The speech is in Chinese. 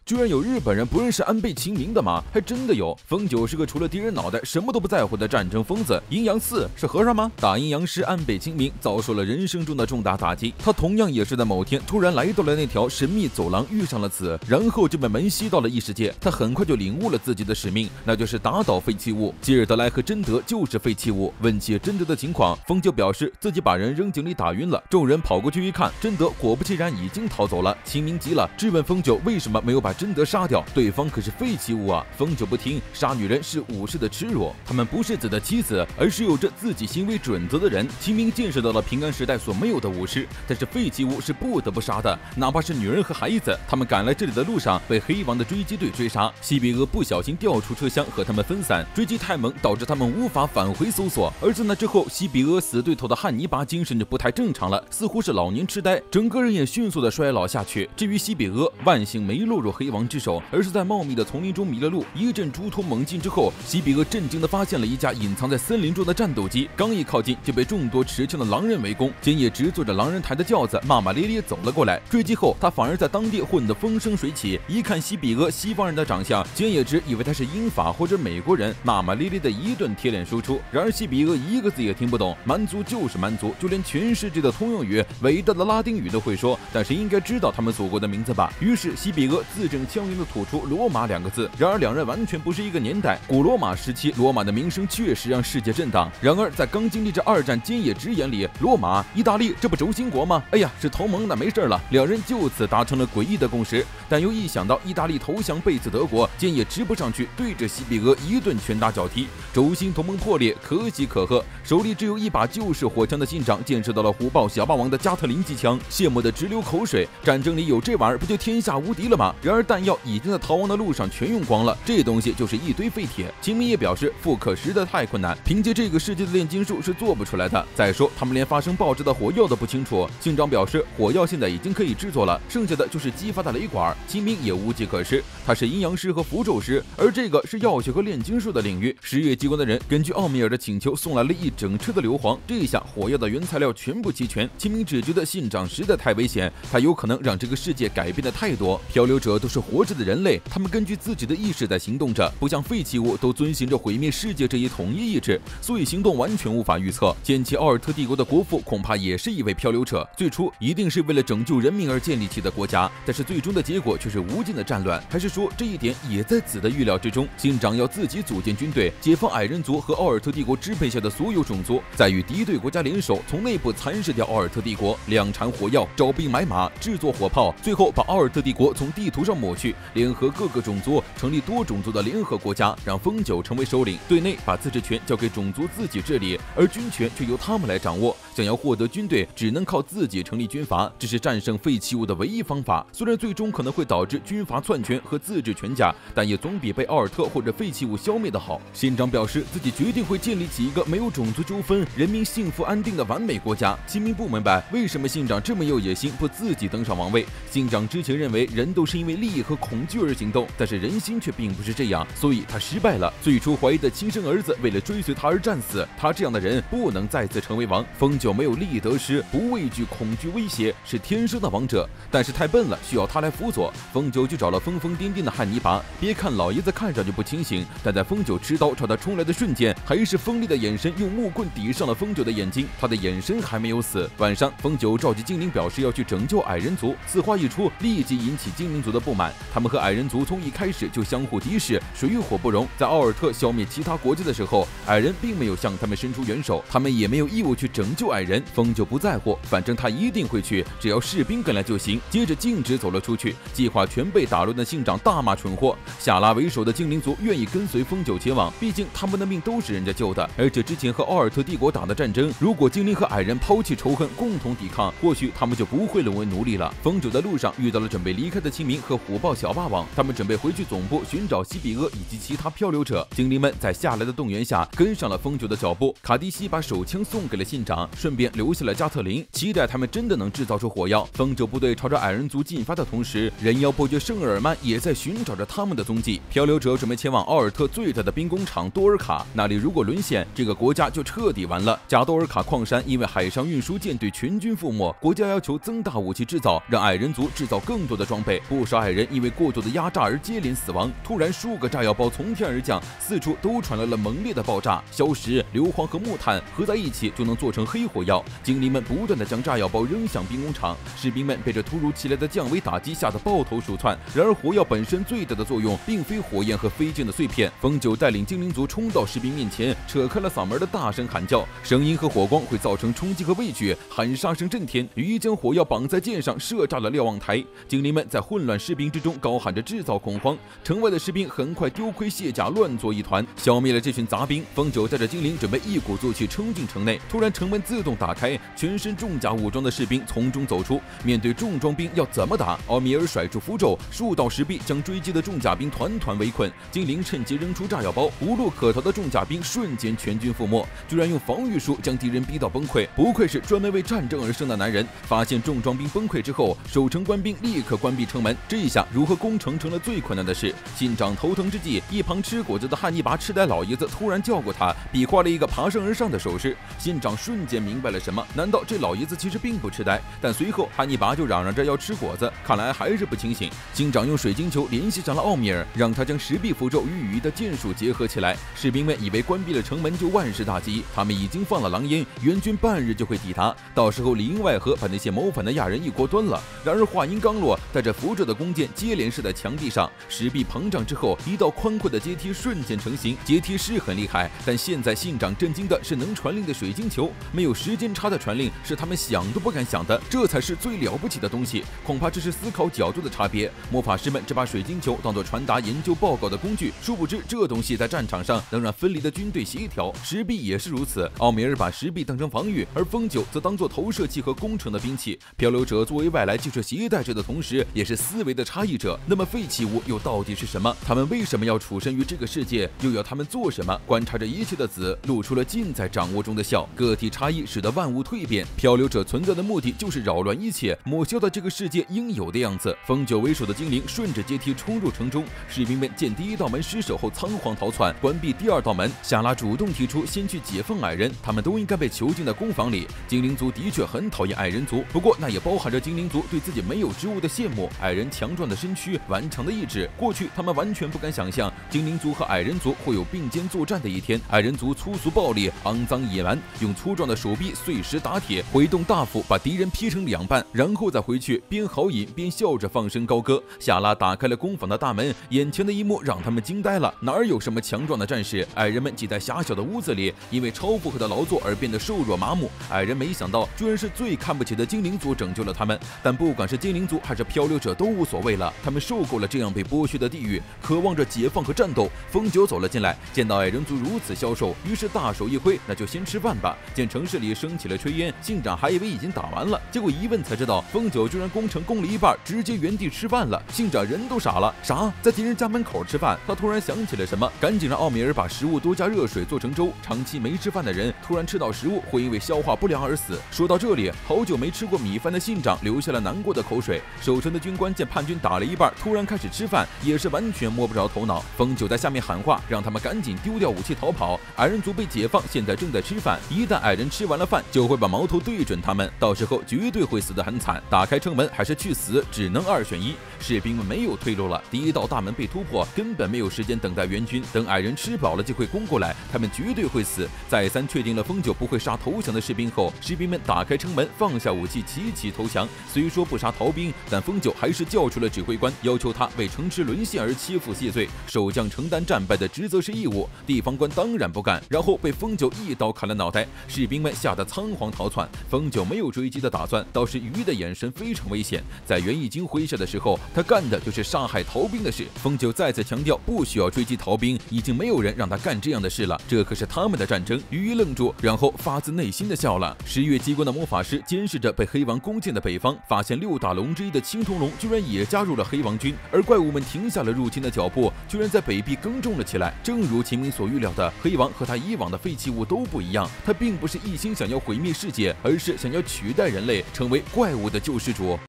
居然有日本人不认识安倍晴明的吗？还真的有。风九是个除了敌人脑袋什么都不在乎的战争疯子。阴阳四是和尚吗？大阴阳师安倍晴明遭受了人生中的重大打击，他同样也是在某天突然来到了那条神秘走廊，遇上了此，然后就被门吸到了异世界。他很快就领悟了自己的使命，那就是打倒废弃物。吉尔德莱和贞德就是废弃物。问起贞德的情况，风九表示自己把人扔井里打晕了。众人跑过去一看，贞德果不其然已经逃走了。晴明急了，质问风九为什么没有把贞德杀掉，对方可是废弃物啊！风九不听，杀女人是武士的耻辱，他们不是子的妻子，而是有着自己行为准则的人。晴明见识到了平安时代所没有的武士，但是废弃物是不得不杀的，哪怕是女人和孩子。他们赶来这里的路上被黑王的追击队追杀，西比俄不小心掉出车厢和他们分散，追击太猛导致他们无法返回搜索。而在那之后，西比俄死对头的汉尼拔精神就不太正常了，似乎是老年痴呆，整个人也迅速的衰老下去。至于西比俄，万幸没落入黑王之手，而是在茂密的丛林中迷了路。一阵猪突猛进之后，西比俄震惊地发现了一架隐藏在森林中的战斗机，刚一靠近就被众多持枪的狼人围攻。菅野直坐着狼人台的轿子骂骂咧咧走了过来，追击后他反而在当地混得风生水起。一看西比俄西方人的长相，菅野直以为他是英法或者美国人，骂骂咧咧的一顿贴脸输出。然而西比俄一个字也听不懂，蛮族就是蛮族，就连全世界的通用语伟大的拉丁语都会说，但是应该知道他们祖国的名字吧？于是西比俄字正腔圆地吐出罗马两个字。然而两人完全不是一个年代，古罗马时期罗马的名声确实让世界震荡。然而在刚经历这二战，菅野直眼里，罗马、意大利这不轴心国吗？哎呀，是同盟的，没事了。两人就此达成了诡异的共识。但又一想到意大利投降背刺德国，菅野直不上去，对着西比俄一顿拳打脚踢，轴心同盟破裂，可喜可贺。手里只有一把旧式火枪的信长见识到了虎豹小霸王的加特林机枪，羡慕的直流口水。战争里有这玩意儿，不就天下无敌了吗？然而弹药已经在逃亡的路上全用光了，这东西就是一堆废铁。秦明也表示复刻实在太困难，凭借这个世界的炼金术是做不出来的。再说他们连发生爆炸的火药都不清楚。信长表示火药现在已经可以制作了，剩下的就是激发的雷管。秦明也无计可施，他是阴阳师和符咒师，而这个是药学和炼金术的领域。十月机关的人根据奥米尔的请求送来了一整车的硫磺，这下火药的原材料全部齐全。秦明只觉得信长实在太危险，他有可能让这个世界改变的太多。漂流者都是活着的人类，他们根据自己的意识在行动着，不像废弃物都遵循着毁灭世界这一统一意志，所以行动完全无法预测。建起奥尔特帝国的国父恐怕也是一位漂流者，最初一定是为了拯救人民而建立起的国家，但是最终的结果却是无尽的战乱。还是说这一点也在子的预料之中？信长要自己组建军队，解放矮人族和奥尔特帝国支配下的所有种族，再与敌对国家联手，从内部蚕食掉奥尔特帝国，量产火药，招兵买马，制作火炮，最后把奥尔特帝国从地图上抹去，联合各个种族，成立多种族的联合国家，让风九成为首领。对内把自治权交给种族自己治理，而军权却由他们来掌握。想要获得军队，只能靠自己成立军阀，这是战胜废弃物的唯一方法。虽然最终可能会导致军阀篡权和自治权假，但也总比被奥尔特或者废弃物消灭的好。信长表示自己决定会建立起一个没有种族纠纷、人民幸福安定的完美国家。秦明不明白为什么信长这么有野心，不自己登上王位。信长之前认为人都是因为利益和恐惧而行动，但是人心却并不是这样，所以他失败了。最初怀疑的亲生儿子为了追随他而战死，他这样的人不能再次成为王。风九没有利益得失，不畏惧恐惧威胁，是天生的王者，但是太笨了，需要他来辅佐。风九就找了疯疯癫癫的汉尼拔。别看老爷子看上去不清醒，但在风九持刀朝他冲来的瞬间，还是锋利的眼神用木棍抵上了风九的眼睛，他的眼神还没有死。晚上，风九召集精灵表示要去拯救矮人族，此话一出，立即引起精灵族的不满。他们和矮人族从一开始就相互敌视，水火不容。在奥尔特消灭其他国家的时候，矮人并没有向他们伸出援手，他们也没有义务去拯救矮人。风九不在乎，反正他一定会去，只要士兵跟来就行。接着径直走了出去，计划全被打乱的信长大骂蠢货。夏拉为首的精灵族愿意跟随风九前往，毕竟他们的命都是人家救的。而且之前和奥尔特帝国打的战争，如果精灵和矮人抛弃仇恨，共同抵抗，或许他们就不会沦为奴隶了。风九在路上遇到了准备离开的秦明和虎豹小霸王，他们准备回去总部寻找西比俄以及其他漂流者。精灵们在夏来的动员下跟上了风九的脚步。卡迪西把手枪送给了信长，顺便留下了加特林，期待他们真的能制造出火药。风九部队朝着矮人族进发的同时，人妖伯爵圣日耳曼也在寻找着他们的踪迹。漂流者准备前往奥尔特最大的兵工厂多尔卡，那里如果沦陷，这个国家就彻底完了。加多尔卡矿山因为海上运输舰队全军覆没，国家要求增大武器制造，让矮人族制造更多的装备。不少矮人人因为过度的压榨而接连死亡。突然，数个炸药包从天而降，四处都传来了猛烈的爆炸。硝石、硫磺和木炭合在一起就能做成黑火药。精灵们不断地将炸药包扔向兵工厂，士兵们被这突如其来的降维打击吓得抱头鼠窜。然而，火药本身最大的作用并非火焰和飞溅的碎片。风九带领精灵族冲到士兵面前，扯开了嗓门的大声喊叫，声音和火光会造成冲击和畏惧，喊杀声震天。予以将火药绑在箭上，射炸了瞭望台。精灵们在混乱士兵之中高喊着制造恐慌。城外的士兵很快丢盔卸甲，乱作一团，消灭了这群杂兵。风九带着精灵准备一鼓作气冲进城内，突然城门自动打开，全身重甲武装的士兵从中走出。面对重装兵要怎么打？奥米尔甩出符咒，数道石壁将追击的重甲兵团团围困。精灵趁机扔出炸药包，无路可逃的重甲兵瞬间全军覆没，居然用防御术将敌人逼到崩溃。不愧是专门为战争而生的男人。发现重装兵崩溃之后，守城官兵立刻关闭城门。这一下如何攻城成了最困难的事。信长头疼之际，一旁吃果子的汉尼拔痴呆老爷子突然叫过他，比划了一个爬升而上的手势。信长瞬间明白了什么，难道这老爷子其实并不痴呆？但随后汉尼拔就嚷嚷着要吃果子，看来还是不清醒。信长用水晶球联系上了奥米尔，让他将石壁符咒与羽翼的剑术结合起来。士兵们以为关闭了城门就万事大吉，他们已经放了狼烟，援军半日就会抵达，到时候里应外合把那些谋反的亚人一锅端了。然而话音刚落，带着符咒的弓箭接连射在墙壁上，石壁膨胀之后，一道宽阔的阶梯瞬间成型。阶梯是很厉害，但现在信长震惊的是能传令的水晶球，没有时间差的传令是他们想都不敢想的，这才是最了不起的东西。恐怕这是思考角度的差别。魔法师们只把水晶球当作传达研究报告的工具，殊不知这东西在战场上能让分离的军队协调。石壁也是如此，奥米尔把石壁当成防御，而风九则当作投射器和攻城的兵器。漂流者作为外来技术携带者的同时，也是思维的差异者。那么废弃物又到底是什么？他们为什么要处身于这个世界？又要他们做什么？观察着一切的子露出了尽在掌握中的笑。个体差异使得万物蜕变，漂流者存在的目的就是扰乱一切，抹消掉这个世界应有的样子。风九为首的精灵顺着阶梯冲入城中，士兵们见第一道门失守后仓皇逃窜，关闭第二道门。夏拉主动提出先去解放矮人，他们都应该被囚禁在工坊里。精灵族的确很讨厌矮人族，不过那也包含着精灵族对自己没有之物的羡慕。矮人强壮的身躯，顽强的意志，过去他们完全不敢想象精灵族和矮人族会有并肩作战的一天。矮人族粗俗暴力，肮脏野蛮，用粗壮的手臂碎石打铁，挥动大斧把敌人劈成两半，然后再回去边豪饮边笑着放声高歌。夏拉打开了工坊的大门，眼前的一幕让他们惊呆了，哪儿有什么强壮的战士？矮人们挤在狭小的屋子里，因为超负荷的劳作而变得瘦弱麻木。矮人没想到，居然是最看不起的精灵族拯救了他们。但不管是精灵族还是漂流者都无所谓了，他们受够了这样被剥削的地狱，渴望着解放和战斗。风九走了进来，见到矮人族如此消瘦，于是大手一挥，那就先吃饭吧。见城市里升起了炊烟，信长还以为已经打完了，结果一问才知道，风九居然攻城攻了一半，直接原地吃饭了。信长人都傻了，啥？在敌人家门口吃饭？他突然想起了什么，赶紧让奥米尔把食物多加热水做成粥。长期没吃饭的人突然吃到食物，会因为消化不良而死。说到这里，好久没吃过米饭的信长流下了难过的口水。守城的军官见叛军打了一半，突然开始吃饭，也是完全摸不着头脑。风九在下面喊话，让他们赶紧丢掉武器逃跑。矮人族被解放，现在正在吃饭，一旦矮人吃完了饭，就会把矛头对准他们，到时候绝对会死得很惨。打开城门还是去死，只能2选1。士兵们没有退路了，第一道大门被突破，根本没有时间等待援军，等矮人吃饱了就会攻过来，他们绝对会死。再三确定了风九不会杀投降的士兵后，士兵们打开城门，放下武器，齐齐投降。虽说不杀逃兵，但风九还是叫出了指挥官，要求他为城池沦陷而切腹谢罪，守将承担战败的职责是义务。地方官当然不干，然后被风九一刀砍了脑袋，士兵们吓得仓皇逃窜。风九没有追击的打算，倒是鱼的眼神非常危险，在袁义经麾下的时候，他干的就是杀害逃兵的事。风九再次强调不需要追击逃兵，已经没有人让他干这样的事了，这可是他们的战争。鱼愣住，然后发自内心的笑了。10月机关的魔法师监视着被黑王攻陷的北方，发现6大龙之一的青铜龙居然也加入了黑王军，而怪物们停下了入侵的脚步，居然在北壁耕种了起来。正如秦明所预料的，黑王和他以往的废弃物都不一样，他并不是一心想要毁灭世界，而是想要取代人类，成为怪物的救世主。